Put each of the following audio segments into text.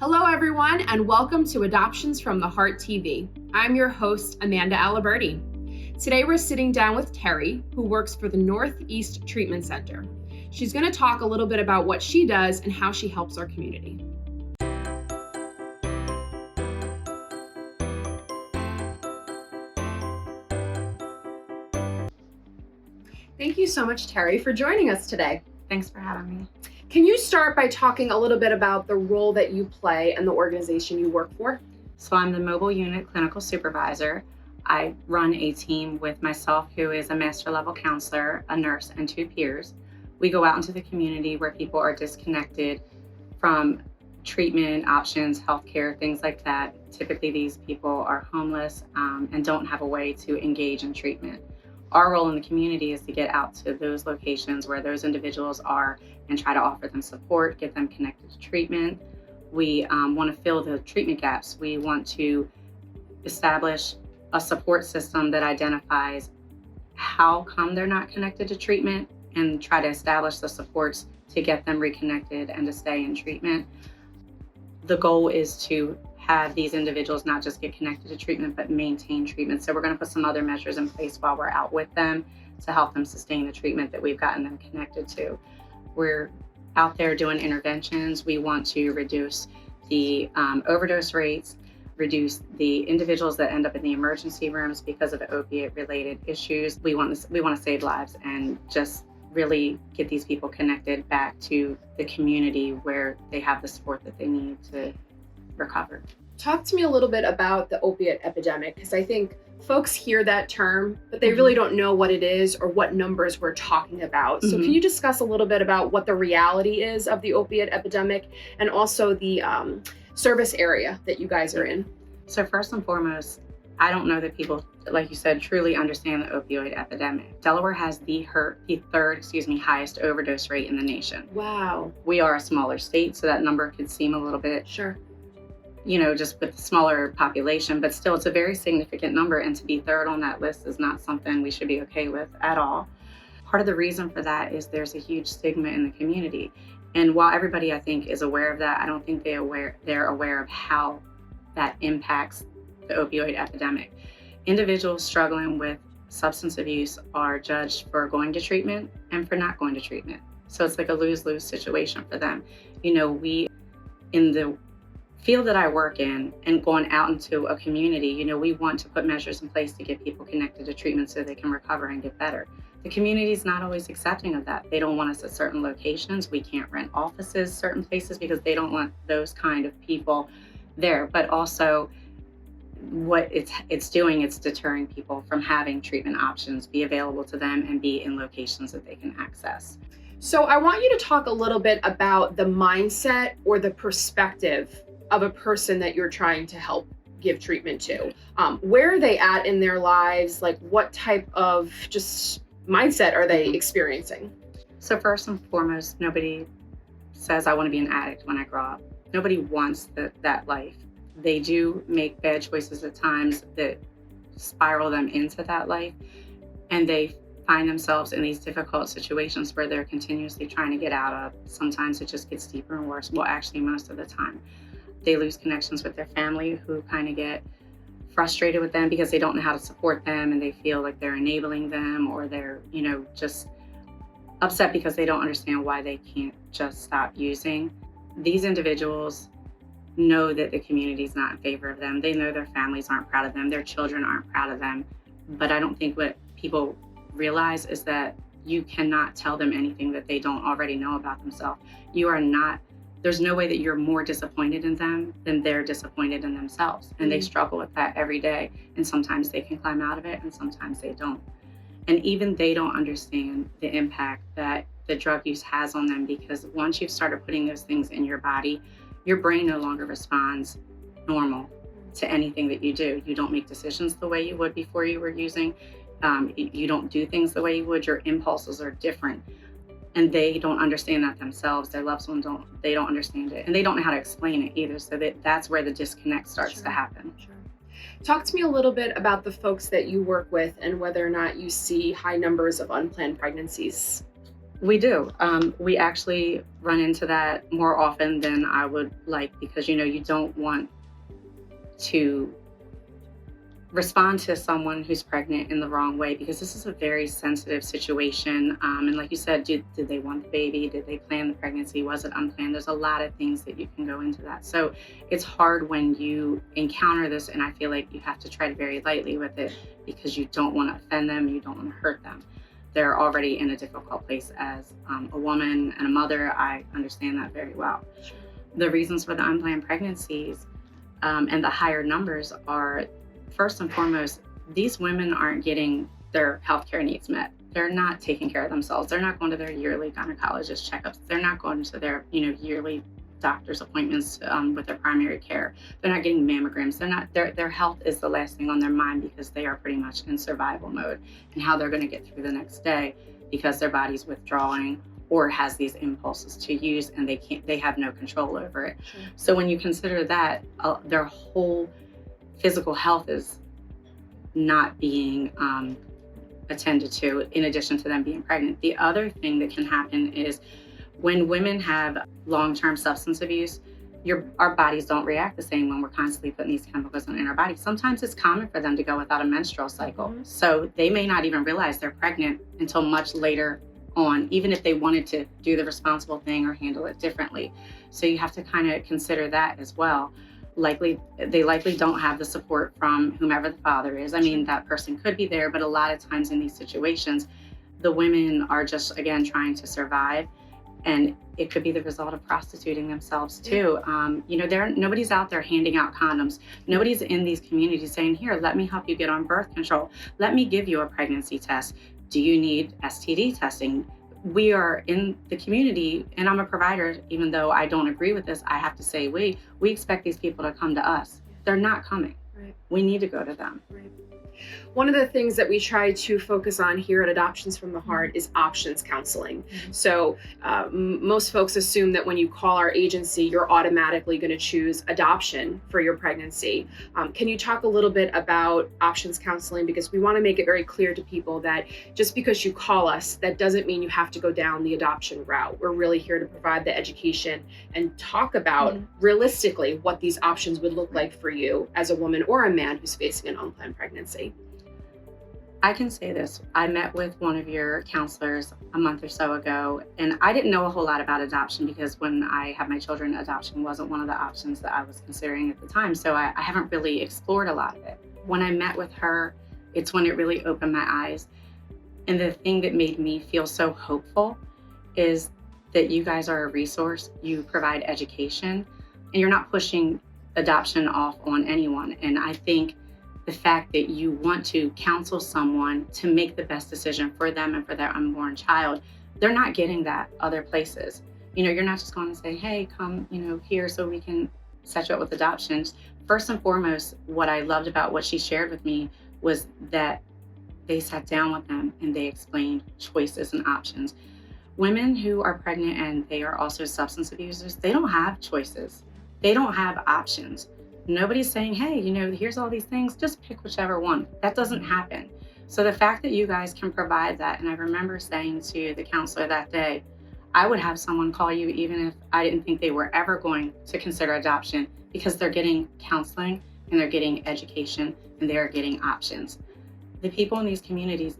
Hello, everyone, and welcome to Adoptions from the Heart TV. I'm your host, Amanda Aliberti. Today, we're sitting down with Terri, who works for the Northeast Treatment Center. She's going to talk a little bit about what she does and how she helps our community. Thank you so much, Terri, for joining us today. Thanks for having me. Can you start by talking a little bit about the role that you play and the organization you work for? So I'm the Mobile Unit Clinical Supervisor. I run a team with myself, who is a master level counselor, a nurse, and 2 peers. We go out into the community where people are disconnected from treatment options, healthcare, things like that. Typically, these people are homeless and don't have a way to engage in treatment. Our role in the community is to get out to those locations where those individuals are and try to offer them support, get them connected to treatment. We want to fill the treatment gaps. We want to establish a support system that identifies how come they're not connected to treatment and try to establish the supports to get them reconnected and to stay in treatment. The goal is to have these individuals not just get connected to treatment, but maintain treatment. So we're going to put some other measures in place while we're out with them to help them sustain the treatment that we've gotten them connected to. We're out there doing interventions. We want to reduce the overdose rates, reduce the individuals that end up in the emergency rooms because of opiate-related issues. We want to save lives and just really get these people connected back to the community where they have the support that they need to recover. Talk to me a little bit about the opiate epidemic, because I think folks hear that term, but they really don't know what it is or what numbers we're talking about. So can you discuss a little bit about what the reality is of the opiate epidemic and also the service area that you guys are in? So first and foremost, I don't know that people, like you said, truly understand the opioid epidemic. Delaware has the third highest overdose rate in the nation. Wow. We are a smaller state, so that number could seem a little bit, just with the smaller population, but still it's a very significant number, and to be third on that list is not something we should be okay with at all. Part of the reason for that is there's a huge stigma in the community. And while everybody, I think, is aware of that, I don't think they're aware of how that impacts the opioid epidemic. Individuals struggling with substance abuse are judged for going to treatment and for not going to treatment. So it's like a lose-lose situation for them. We, in the field that I work in and going out into a community, we want to put measures in place to get people connected to treatment so they can recover and get better. The community is not always accepting of that. They don't want us at certain locations. We can't rent offices certain places because they don't want those kind of people there. But also what it's doing, it's deterring people from having treatment options be available to them and be in locations that they can access. So I want you to talk a little bit about the mindset or the perspective of a person that you're trying to help give treatment to. Where are they at in their lives? Like, what type of just mindset are they experiencing? So first and foremost, nobody says, I want to be an addict when I grow up. Nobody wants that life. They do make bad choices at times that spiral them into that life, and they find themselves in these difficult situations where they're continuously trying to get out of. Sometimes it just gets deeper and worse. Well, actually, most of the time. They lose connections with their family, who kind of get frustrated with them because they don't know how to support them, and they feel like they're enabling them, or they're, just upset because they don't understand why they can't just stop using. These individuals know that the community's not in favor of them. They know their families aren't proud of them. Their children aren't proud of them. But I don't think what people realize is that you cannot tell them anything that they don't already know about themselves. There's no way that you're more disappointed in them than they're disappointed in themselves. And they struggle with that every day. And sometimes they can climb out of it and sometimes they don't. And even they don't understand the impact that the drug use has on them, because once you've started putting those things in your body, your brain no longer responds normal to anything that you do. You don't make decisions the way you would before you were using. You don't do things the way you would. Your impulses are different. And they don't understand that themselves. Their loved ones don't understand it. And they don't know how to explain it either. So that's where the disconnect starts to happen. Sure. Talk to me a little bit about the folks that you work with and whether or not you see high numbers of unplanned pregnancies. We do. We actually run into that more often than I would like, because, you don't want to respond to someone who's pregnant in the wrong way, because this is a very sensitive situation. And like you said, did they want the baby? Did they plan the pregnancy? Was it unplanned? There's a lot of things that you can go into that. So it's hard when you encounter this, and I feel like you have to tread very lightly with it, because you don't want to offend them. You don't want to hurt them. They're already in a difficult place as a woman and a mother. I understand that very well. The reasons for the unplanned pregnancies and the higher numbers are, first and foremost, these women aren't getting their healthcare needs met. They're not taking care of themselves. They're not going to their yearly gynecologist checkups. They're not going to their, yearly doctor's appointments with their primary care. They're not getting mammograms. Their health is the last thing on their mind, because they are pretty much in survival mode, and how they're going to get through the next day, because their body's withdrawing or has these impulses to use, and they have no control over it. Sure. So when you consider that, their whole physical health is not being attended to, in addition to them being pregnant. The other thing that can happen is when women have long-term substance abuse, our bodies don't react the same when we're constantly putting these chemicals in our body. Sometimes it's common for them to go without a menstrual cycle. Mm-hmm. So they may not even realize they're pregnant until much later on, even if they wanted to do the responsible thing or handle it differently. So you have to kind of consider that as well. They likely don't have the support from whomever the father is. I mean, that person could be there, but a lot of times in these situations, the women are just, again, trying to survive. And it could be the result of prostituting themselves too. Nobody's out there handing out condoms. Nobody's in these communities saying, here, let me help you get on birth control. Let me give you a pregnancy test. Do you need STD testing? We are in the community, and I'm a provider, even though I don't agree with this, I have to say, we expect these people to come to us. They're not coming. Right. We need to go to them. Right. One of the things that we try to focus on here at Adoptions from the Heart is options counseling. Mm-hmm. So most folks assume that when you call our agency, you're automatically going to choose adoption for your pregnancy. Can you talk a little bit about options counseling? Because we want to make it very clear to people that just because you call us, that doesn't mean you have to go down the adoption route. We're really here to provide the education and talk about realistically what these options would look like for you as a woman or a man who's facing an unplanned pregnancy. I can say this. I met with one of your counselors a month or so ago, and I didn't know a whole lot about adoption, because when I had my children, adoption wasn't one of the options that I was considering at the time. So I haven't really explored a lot of it. When I met with her, it's when it really opened my eyes. And the thing that made me feel so hopeful is that you guys are a resource. You provide education, and you're not pushing adoption off on anyone. And I think the fact that you want to counsel someone to make the best decision for them and for their unborn child, they're not getting that other places. You're not just going to say, hey, come, here so we can set you up with adoptions. First and foremost, what I loved about what she shared with me was that they sat down with them and they explained choices and options. Women who are pregnant and they are also substance abusers, they don't have choices. They don't have options. Nobody's saying, hey, here's all these things, just pick whichever one. That doesn't happen. So the fact that you guys can provide that, and I remember saying to the counselor that day, I would have someone call you even if I didn't think they were ever going to consider adoption, because they're getting counseling and they're getting education and they're getting options. The people in these communities,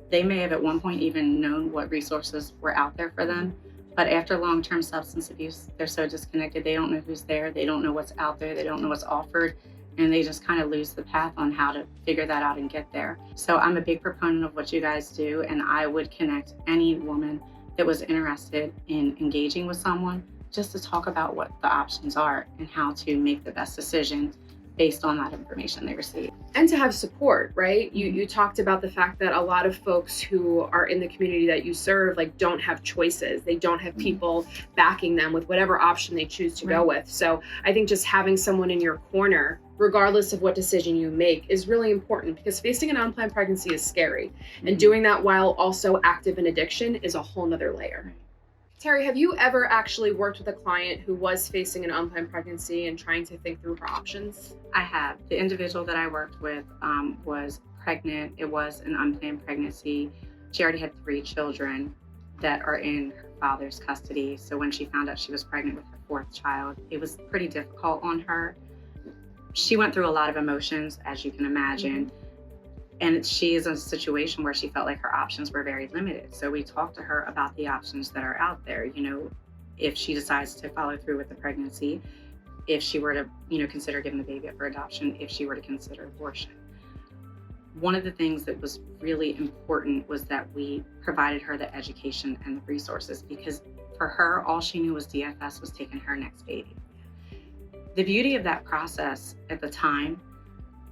they may have at one point even known what resources were out there for them. But after long-term substance abuse, they're so disconnected. They don't know who's there. They don't know what's out there. They don't know what's offered. And they just kind of lose the path on how to figure that out and get there. So I'm a big proponent of what you guys do. And I would connect any woman that was interested in engaging with someone just to talk about what the options are and how to make the best decision based on that information they receive. And to have support, right? You talked about the fact that a lot of folks who are in the community that you serve, don't have choices. They don't have people backing them with whatever option they choose to go with. So I think just having someone in your corner, regardless of what decision you make, is really important, because facing an unplanned pregnancy is scary. And doing that while also active in addiction is a whole nother layer. Terri, have you ever actually worked with a client who was facing an unplanned pregnancy and trying to think through her options? I have. The individual that I worked with was pregnant. It was an unplanned pregnancy. She already had 3 children. that are in her father's custody. So when she found out she was pregnant with her fourth child, it was pretty difficult on her. She went through a lot of emotions, as you can imagine. And she is in a situation where she felt like her options were very limited. So we talked to her about the options that are out there. You know, if she decides to follow through with the pregnancy, if she were to, consider giving the baby up for adoption, if she were to consider abortion. One of the things that was really important was that we provided her the education and the resources, because for her, all she knew was DFS was taking her next baby. The beauty of that process at the time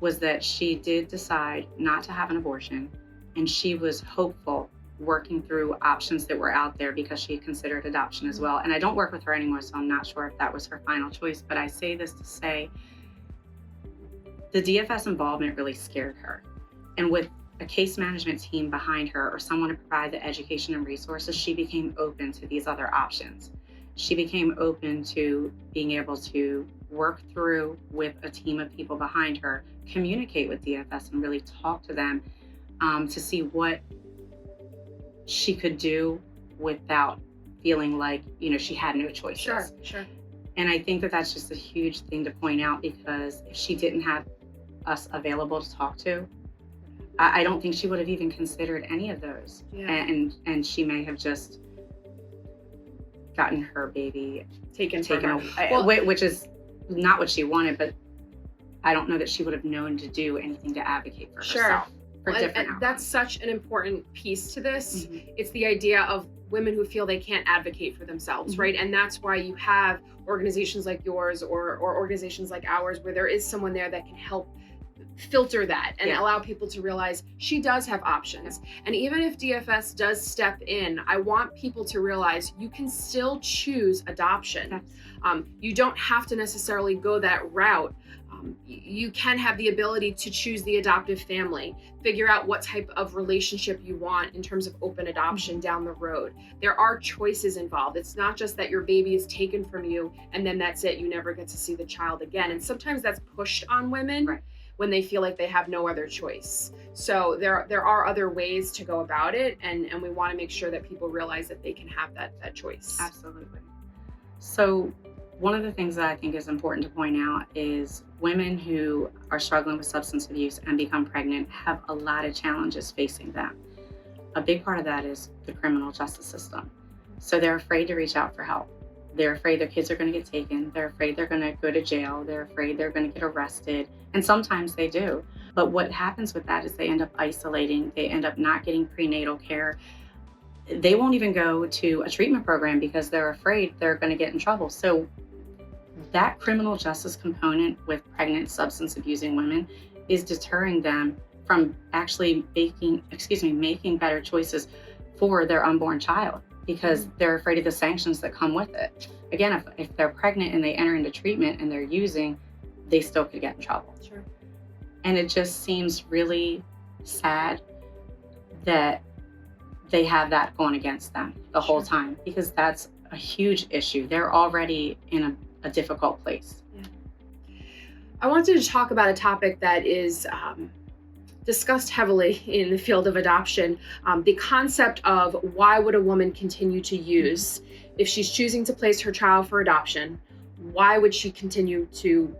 was that she did decide not to have an abortion, and she was hopeful, working through options that were out there, because she considered adoption as well. And I don't work with her anymore, so I'm not sure if that was her final choice, but I say this to say the DFS involvement really scared her. And with a case management team behind her, or someone to provide the education and resources, she became open to these other options. She became open to being able to work through with a team of people behind her, communicate with DFS and really talk to them to see what she could do without feeling like, she had no choices. Sure. And I think that that's just a huge thing to point out, because if she didn't have us available to talk to, I don't think she would have even considered any of those. Yeah. And she may have just gotten her baby taken away, well, which is not what she wanted, but I don't know that she would have known to do anything to advocate for herself. For different outcomes. That's such an important piece to this. It's the idea of women who feel they can't advocate for themselves, right? And that's why you have organizations like yours or organizations like ours, where there is someone there that can help filter that and allow people to realize she does have options. And even if DFS does step in, I want people to realize you can still choose adoption. You don't have to necessarily go that route. You can have the ability to choose the adoptive family, figure out what type of relationship you want in terms of open adoption down the road. There are choices involved. It's not just that your baby is taken from you and then that's it. You never get to see the child again. And sometimes that's pushed on women when they feel like they have no other choice. So there are other ways to go about it, and we want to make sure that people realize that they can have that choice. Absolutely. So one of the things that I think is important to point out is women who are struggling with substance abuse and become pregnant have a lot of challenges facing them. A big part of that is the criminal justice system. So they're afraid to reach out for help. They're afraid their kids are going to get taken. They're afraid they're going to go to jail. They're afraid they're going to get arrested. And sometimes they do. But what happens with that is they end up isolating. They end up not getting prenatal care. They won't even go to a treatment program because they're afraid they're going to get in trouble. So that criminal justice component with pregnant substance abusing women is deterring them from actually making better choices for their unborn child, because they're afraid of the sanctions that come with it. Again, if they're pregnant and they enter into treatment and they're using, they still could get in trouble. Sure. And it just seems really sad that they have that going against them the whole time, because that's a huge issue. They're already in a difficult place. Yeah. I wanted to talk about a topic that is discussed heavily in the field of adoption, the concept of why would a woman continue to use, if she's choosing to place her child for adoption, why would she continue to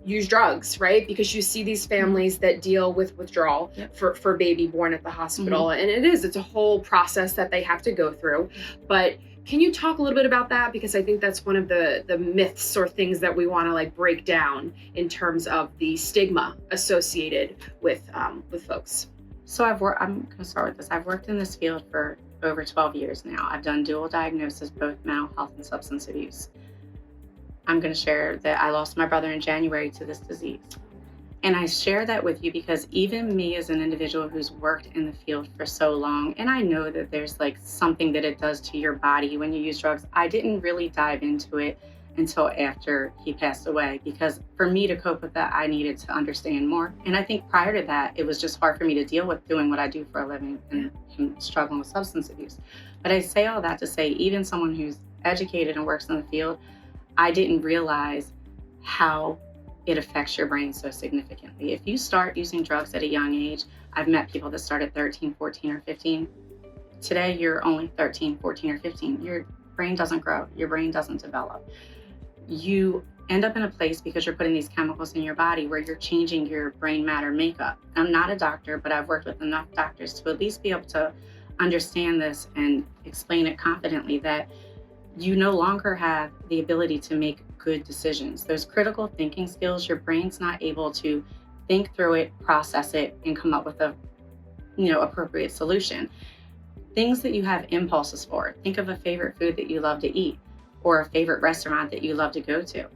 use drugs, right? Because you see these families that deal with withdrawal for baby born at the hospital. And it's a whole process that they have to go through. But can you talk a little bit about that? Because I think that's one of the myths or things that we want to break down in terms of the stigma associated with folks. So I'm going to start with this. I've worked in this field for over 12 years now. I've done dual diagnosis, both mental health and substance abuse. I'm going to share that I lost my brother in January to this disease. And I share that with you because even me as an individual who's worked in the field for so long, and I know that there's something that it does to your body when you use drugs, I didn't really dive into it until after he passed away, because for me to cope with that, I needed to understand more. And I think prior to that, it was just hard for me to deal with doing what I do for a living and struggling with substance abuse. But I say all that to say, even someone who's educated and works in the field, I didn't realize how it affects your brain so significantly. If you start using drugs at a young age, I've met people that start at 13, 14, or 15. today you're only 13, 14, or 15. Your brain doesn't grow. Your brain doesn't develop. You end up in a place because you're putting these chemicals in your body where you're changing your brain matter makeup. I'm not a doctor, but I've worked with enough doctors to at least be able to understand this and explain it confidently, that you no longer have the ability to make good decisions. Those critical thinking skills, your brain's not able to think through it, process it, and come up with a appropriate solution. Things that you have impulses for. Think of a favorite food that you love to eat or a favorite restaurant that you love to go to.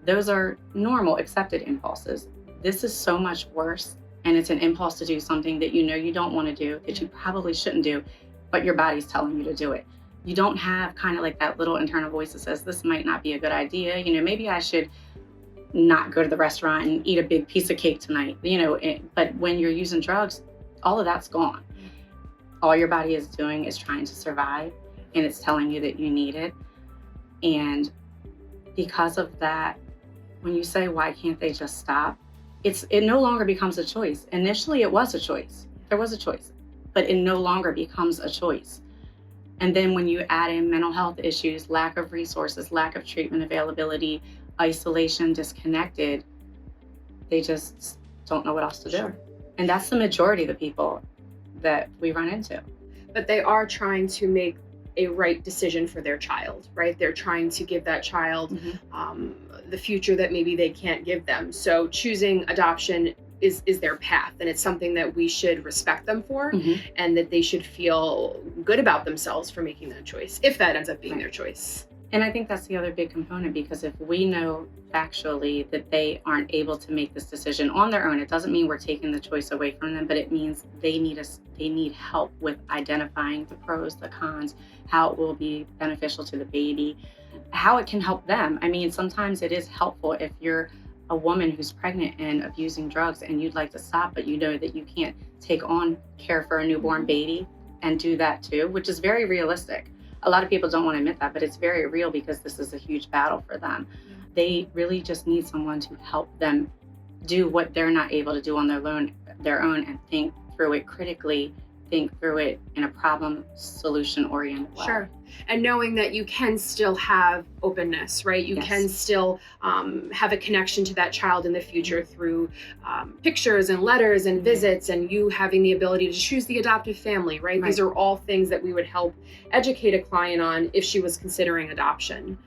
Those are normal, accepted impulses. This is so much worse, and it's an impulse to do something that you don't want to do, that you probably shouldn't do, but your body's telling you to do it. You don't have kind of like that little internal voice that says, this might not be a good idea. Maybe I should not go to the restaurant and eat a big piece of cake tonight. But when you're using drugs, all of that's gone. All your body is doing is trying to survive, and it's telling you that you need it. And because of that, when you say, why can't they just stop? It no longer becomes a choice. Initially, it was a choice. There was a choice, but it no longer becomes a choice. And then when you add in mental health issues, lack of resources, lack of treatment availability, isolation, disconnected, they just don't know what else to do. Sure. And that's the majority of the people that we run into. But they are trying to make a right decision for their child, right? They're trying to give that child the future that maybe they can't give them. So choosing adoption is their path, and it's something that we should respect them for, and that they should feel good about themselves for making that choice, if that ends up being their choice. And I think that's the other big component, because if we know factually that they aren't able to make this decision on their own, it doesn't mean we're taking the choice away from them, but it means they need help with identifying the pros, the cons, how it will be beneficial to the baby, how it can help them. I mean, sometimes it is helpful if you're a woman who's pregnant and abusing drugs and you'd like to stop, but you know that you can't take on care for a newborn baby and do that too, which is very realistic. A lot of people don't want to admit that, but it's very real because this is a huge battle for them. They really just need someone to help them do what they're not able to do on their own, and think through it critically, think through it in a problem solution oriented way. Sure. And knowing that you can still have openness, right? You can still have a connection to that child in the future through pictures and letters and visits, and you having the ability to choose the adoptive family, right? These are all things that we would help educate a client on if she was considering adoption.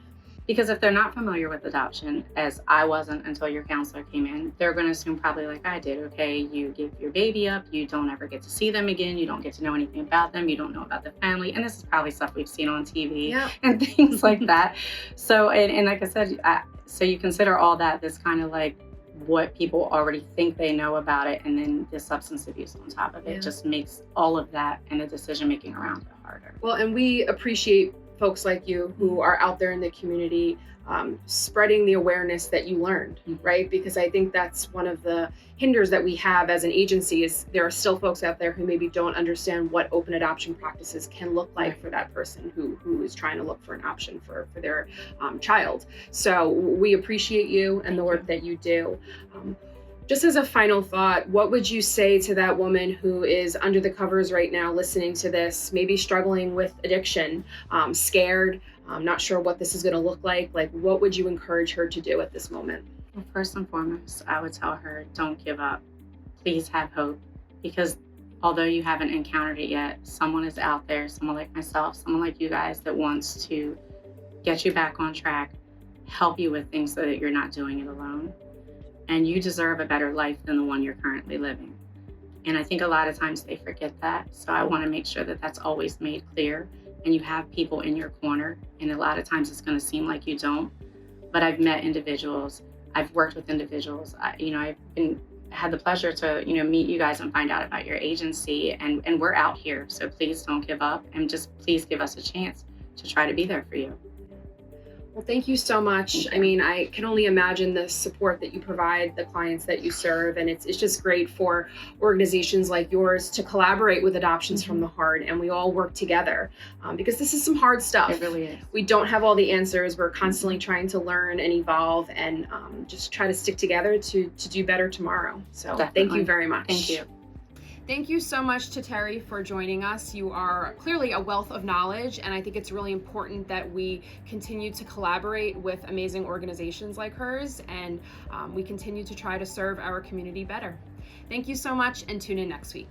Because if they're not familiar with adoption, as I wasn't until your counselor came in, they're going to assume, probably like I did, okay, you give your baby up, you don't ever get to see them again, you don't get to know anything about them, you don't know about the family, and this is probably stuff we've seen on TV and things like that. So, and like I said, so you consider all that, this kind of like what people already think they know about it, and then the substance abuse on top of it just makes all of that and the decision making around it harder. Well, and we appreciate folks like you who are out there in the community spreading the awareness that you learned, right? Because I think that's one of the hinders that we have as an agency, is there are still folks out there who maybe don't understand what open adoption practices can look like for that person who is trying to look for an option for their child. So we appreciate you and the work that you do. Just as a final thought, what would you say to that woman who is under the covers right now listening to this, maybe struggling with addiction, scared, not sure what this is going to look like? Like, what would you encourage her to do at this moment? Well, first and foremost, I would tell her, don't give up. Please have hope, because although you haven't encountered it yet, someone is out there, someone like myself, someone like you guys, that wants to get you back on track, help you with things so that you're not doing it alone. And you deserve a better life than the one you're currently living. And I think a lot of times they forget that. So I want to make sure that that's always made clear, and you have people in your corner. And a lot of times it's going to seem like you don't, but I've met individuals, I've worked with individuals, I've had the pleasure to, meet you guys and find out about your agency, and we're out here. So please don't give up, and just please give us a chance to try to be there for you. Well, thank you so much. I mean, I can only imagine the support that you provide the clients that you serve, and it's just great for organizations like yours to collaborate with Adoptions from the Heart, and we all work together because this is some hard stuff. It really is. We don't have all the answers. We're constantly trying to learn and evolve, and just try to stick together to do better tomorrow. So Definitely. Thank you very much. Thank you. Thank you so much to Terri for joining us. You are clearly a wealth of knowledge, and I think it's really important that we continue to collaborate with amazing organizations like hers, and we continue to try to serve our community better. Thank you so much, and tune in next week.